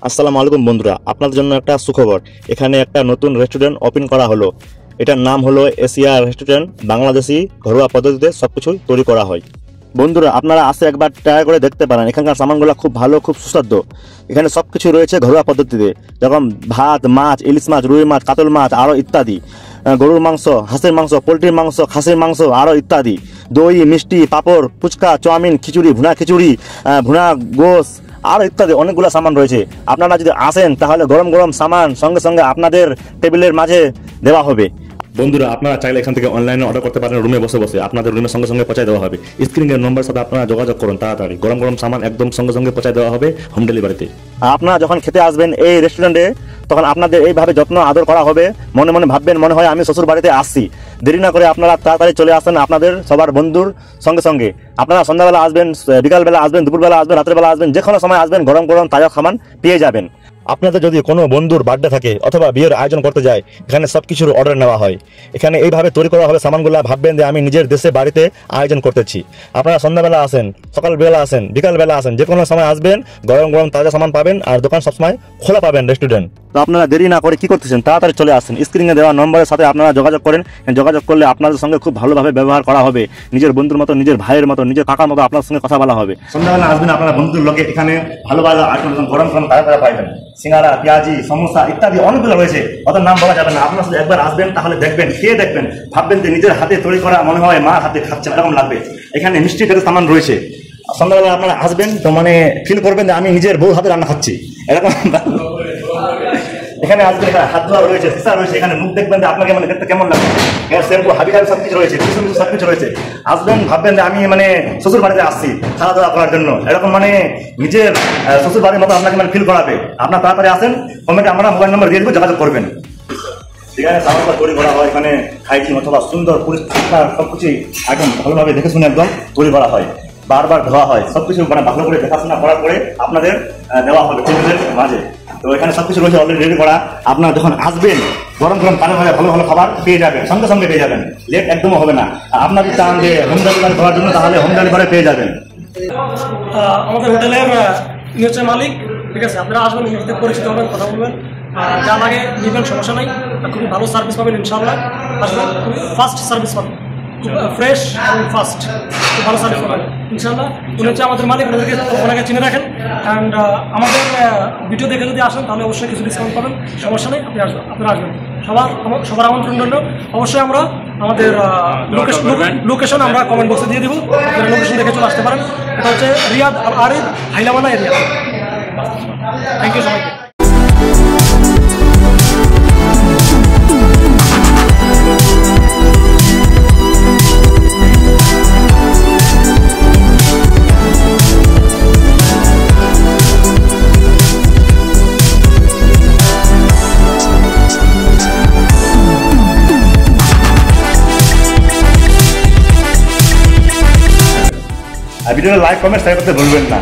আসসালামু আলাইকুম বন্ধুরা, আপনাদের জন্য একটা সুখবর। এখানে একটা নতুন রেস্টুরেন্ট ওপেন করা হলো। এটার নাম হলো এশিয়া রেস্টুরেন্ট। বাংলাদেশি ঘরোয়া পদ্ধতিতে সবকিছু তৈরি করা হয়। বন্ধুরা, আপনারা আসে একবার ট্রাই করে দেখতে পারেন। এখানকার সামানগুলো খুব ভালো, খুব সুস্বাদু। এখানে সবকিছু রয়েছে ঘরোয়া পদ্ধতিতে, যেমন ভাত, মাছ, ইলিশ মাছ, রুই মাছ, কাতল মাছ, আরও ইত্যাদি। গরুর মাংস, হাঁসের মাংস, পোলট্রির মাংস, খাসির মাংস, আরও ইত্যাদি। দই, মিষ্টি, পাঁপড়, ফুচকা, চাউমিন, খিচুড়ি, ভুনা খিচুড়ি, ভুনা গোস, আরও ইত্যাদি অনেকগুলো সামান রয়েছে। আপনারা যদি আসেন তাহলে গরম গরম সামান সঙ্গে সঙ্গে আপনাদের টেবিলের মাঝে দেওয়া হবে। বন্ধুরা, আপনারা চাইলে এখান থেকে অনলাইনে অর্ডার করতে পারেন। রুমে বসে বসে আপনাদের রুমের সঙ্গে সঙ্গে পৌঁছে দেওয়া হবে। স্ক্রিনের নম্বরের সাথে আপনারা যোগাযোগ করুন তাড়াতাড়ি। গরম গরম সামান একদম সঙ্গে সঙ্গে পৌঁছে দেওয়া হবে হোম ডেলিভারিতে। আপনারা যখন খেতে আসবেন এই রেস্টুরেন্টে, তখন আপনাদের এইভাবে যত্ন আদর করা হবে। মনে মনে ভাববেন, মনে হয় আমি শ্বশুর বাড়িতে আসছি। দেরি না করে আপনারা তাড়াতাড়ি চলে আসেন আপনাদের সবার বন্ধুর সঙ্গে সঙ্গে। আপনারা সন্ধ্যাবেলা আসবেন, বিকালবেলা আসবেন, দুপুরবেলা আসবেন, রাত্রেবেলা আসবেন, যে কোনো সময় আসবেন, গরম গরম তাজা খাবার পেয়ে যাবেন। আপনাদের যদি কোনো বন্ধুর বার্থডে থাকে অথবা বিয়ের আয়োজন করতে যায়, এখানে সব কিছুর অর্ডার নেওয়া হয়। এখানে এইভাবে তৈরি করা হবে সামানগুলো। ভাববেন যে আমি নিজের দেশে বাড়িতে আয়োজন করতেছি। আপনারা সন্ধ্যাবেলা আসেন, সকালবেলা আসেন, বিকালবেলা আসেন, যে কোনো সময় আসবেন, গরম গরম তাজা সামান পাবেন। আর দোকান সবসময় খোলা পাবেন, রেস্টুরেন্ট। তো আপনারা দেরি না করে কি করতেছেন, তাড়াতাড়ি চলে আসেন। স্ক্রিনে দেওয়া নম্বরের সাথে আপনারা যোগাযোগ করেন। যোগাযোগ করলে আপনাদের সঙ্গে খুব ভালোভাবে ব্যবহার করা হবে। নিজের বন্ধুর মতো, নিজের ভাইয়ের মতো, নিজের কাকার মতো আপনার সঙ্গে কথা বলা হবে। সন্ধ্যাবেলা আসবেন, আপনারা বন্ধুদের লোকে এখানে ভালো ভালো আইটেম গরম গরম তাজা তাজা পাইবেন। সিঙ্গারা, পেঁয়াজি, সমোসা ইত্যাদি অনেকগুলো রয়েছে, ওদের নাম বলা যাবে না। আপনারা শুধু একবার আসবেন, তাহলে দেখবেন, খেয়ে দেখবেন, ভাববেন যে নিজের হাতে তৈরি করা মনে হয় মার হাতে খাচ্ছেন, এরকম লাগবে। এখানে মিষ্টি খেতে সামান রয়েছে। সন্ধ্যাবেলা আপনারা আসবেন তো ফিল করবেন যে আমি নিজের বউ হাতে রান্না খাচ্ছি, এরকম। এখানে আসবেন, এখানে হাত ধোয়া রয়েছে, সিসা রয়েছে। এখানে মুখ দেখবেন যে আপনাকে দেখতে কেমন লাগবে। এখানে শ্যাম্পু, হাবি হাবি সবকিছু রয়েছে, সবকিছু রয়েছে। আসবেন, ভাববেন যে আমি শ্বশুর বাড়িতে আসছি খাওয়া দাওয়া করার জন্য, এরকম নিজের শ্বশুর বাড়ির মতো আপনাকে ফিল করাবে। আপনার তাড়াতাড়ি আসেন, কমেন্টে আমরা মোবাইল নম্বর দিয়ে দেবো, যোগাযোগ করবেন। সেখানে সামগ্রী তৈরি করা হয়। এখানে হাইজিন অথবা সুন্দর পরিষ্কার সবকিছু একদম ভালোভাবে দেখে শুনে একদম তৈরি করা হয়। বারবার ধোয়া হয়, সবকিছু ভালো করে দেখাশোনা করার পরে আপনাদের দেওয়া হবে টেবিলের মাঝে। তো এখানে সবকিছু রয়েছে অলরেডি রেডি করা। আপনারা যখন আসবেন, গরম গরম ভালো ভালো খাবার পেয়ে যাবেন, সঙ্গে সঙ্গে পেয়ে যাবেন, লেট একদমও হবে না। আপনার যদি চান যে হোম ডেলিভারি করার জন্য, তাহলে হোম ডেলিভারি পেয়ে যাবেন। আমাদের হোটেলের হচ্ছে মালিক, ঠিক আছে? আপনারা আসবেন, পরিচিত হবেন, কথা বলবেন, যা লাগে নিবেন, সমস্যা নাই। খুবই ভালো সার্ভিস পাবেন ইনশাআল্লাহ। আসবেন, খুব ফাস্ট সার্ভিস পাবেন, খুব ফ্রেশ এবং ফাস্ট, খুব ভালো সার্ভিস পাবেন ইনশাআল্লাহ। উনি হচ্ছে আমাদের মালিক, ওনাকে চিনে রাখেন। অ্যান্ড আমাদের ভিডিও দেখে যদি আসেন তাহলে অবশ্যই কিছু ডিসকাউন্ট পাবেন, সমস্যা নেই। আপনারা আসবেন, সবার আমন্ত্রণ রইল। অবশ্যই আমরা আমাদের লোকেশন আমরা কমেন্ট বক্সে দিয়ে দিব, আপনারা লোকেশন দেখে চলে আসতে পারেন। এটা হচ্ছে রিয়াদ আল আরিফ, হাইলামানা এরিয়া। থ্যাংক ইউ সবাইকে। ভিডিওটা লাইক, কমেন্ট, শেয়ার করতে ভুলবেন না।